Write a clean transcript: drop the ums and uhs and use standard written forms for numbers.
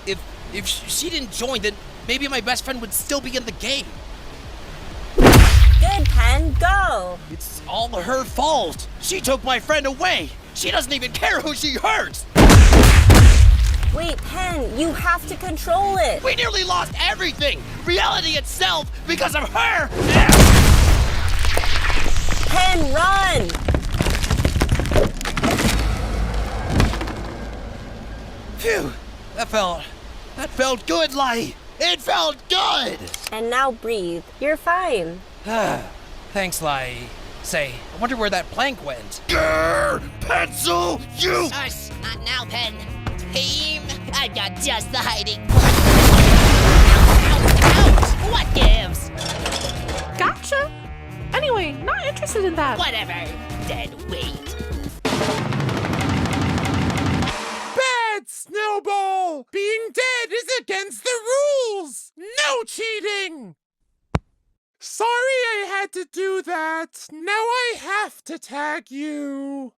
If she didn't join, then maybe my best friend would still be in the game. Good, Pen, go! It's all her fault. She took my friend away. She doesn't even care who she hurts. Wait, Pen, you have to control it. We nearly lost everything. Reality itself because of her. Pen, run! Phew, that felt good, Lai. It felt good. And now breathe. You're fine. Thanks, Lai. Say, I wonder where that plank went. Grr! Pencil, you! Shush! Not now, Pen. Team, I've got just the hiding place. Ouch! What gives? Gotcha. Anyway, not interested in that. Whatever. Then wait. Bad, Snowball! Being dead is against the rules! No cheating! Sorry I had to do that. Now I have to tag you.